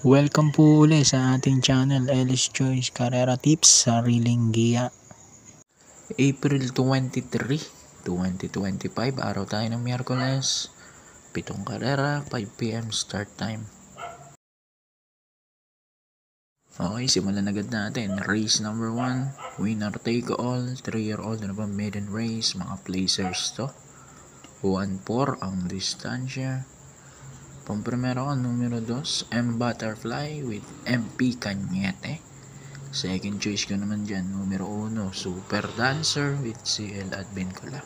Welcome po uli sa ating channel, Ellis Choice Carrera Tips, Sariling Giya. April 23, 2025, araw tayo ng Miyerkules, 7 karera, 5 PM start time. Okay, simulan agad natin. Race number 1, winner take all, 3-year-old na ba maiden race, mga placers to. 1-4 ang distansya. Pampremero ka, numero 2, M Butterfly with MP Cañete. Second choice ko naman dyan, numero 1, Super Dancer with CL Advincula.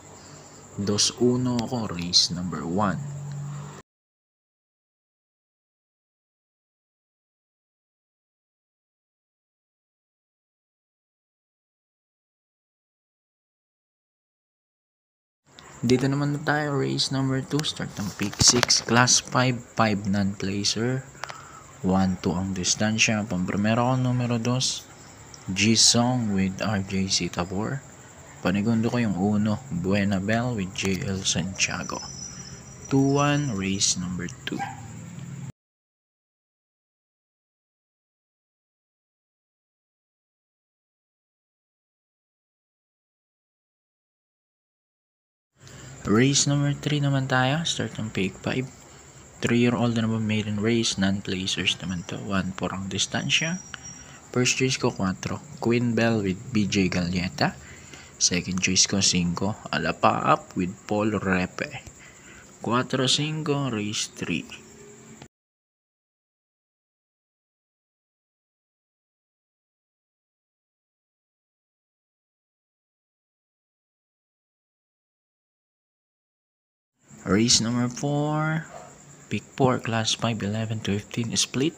2-1 ako, race number 1. Dito naman na tayo, race number 2, start ng pick 6, class 5, 5 non-placer. 1-2 ang distansya. Pampremero ko, numero 2, G-Song with RJC Tabor. Panigundo ko yung 1, Buena Bell with JL Santiago. 2-1, race number 2. Race number 3 naman tayo, start ng pick 5. 3-year-old na naman maiden race, non-placers naman to. 1-4 ang distansya. First choice ko 4, Queen Bell with BJ Galleta. Second choice ko 5, Alapa Up with Paul Repe. 4-5, race 3. Race number 4, pick 4, class 5, 11 to 15 split.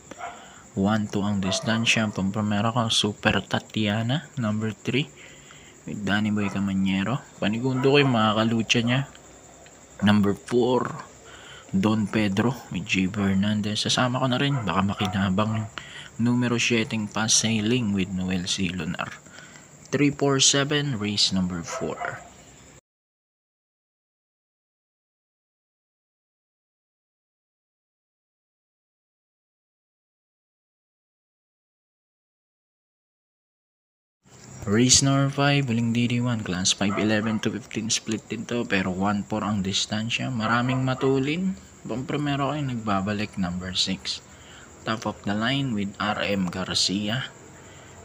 1-2 ang distansya. Pampremero ko, Super Tatiana, number 3 with Danny Boy Camanyero. Panigundo ko yung mga kalucha niya. Number 4, Don Pedro with J. Hernandez. Sasama ko na rin, baka makinabang yung numero 7 pass sailing with Noel C. Lunar. 3-4-7, race number 4. Race number 5, huling DD1, class 5, 11 to 15 split din to, pero 1-4 ang distansya. Maraming matulin. Pampremero ko yung nagbabalik, number 6, top of the line with RM Garcia.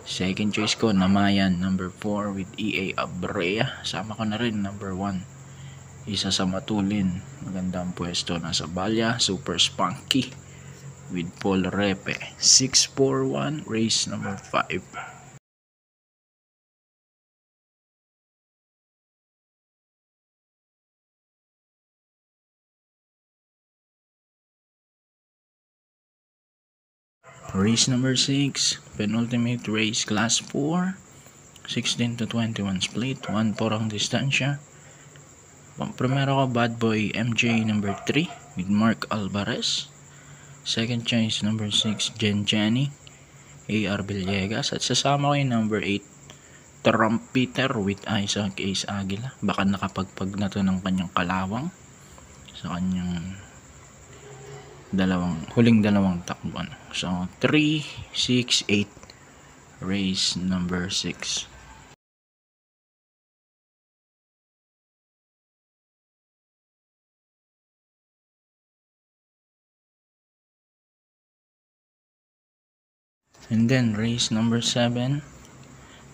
Second choice ko, Namayan, number 4 with EA Abrea. Sama ko na rin, number 1, isa sa matulin. Magandang pwesto, nasa Balya, Super Spunky with Paul Repe. 6-4-1, race number 5. Race number 6, penultimate race, class 4, 16 to 21 split, 1-4 ang distansya. Primero ko, Bad Boy MJ number 3 with Mark Alvarez. Second choice, number 6, Jenny AR Villegas. At sasama ko yung number 8, Trumpeter with Isaac Ace Aguila. Baka nakapagpag na to ng kanyang kalawang sa kanyang huling dalawang takbuhan. So 3-6-8, race number 6. And then race number 7,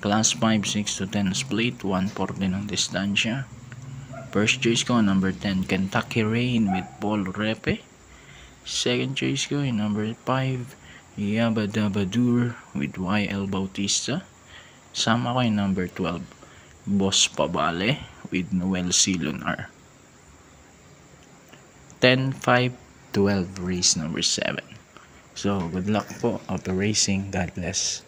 class 5, 6 to 10 split, 1-4 din ang distansya. First choice ko, number 10, Kentucky Rain with Paul Repe. Second choice ko yung number 5, Yabadabadur with YL Bautista. Sama ko yung number 12, Boss Pabale with Noel C. Lunar. 10-5-12, race number 7. So, good luck po, auto racing. God bless.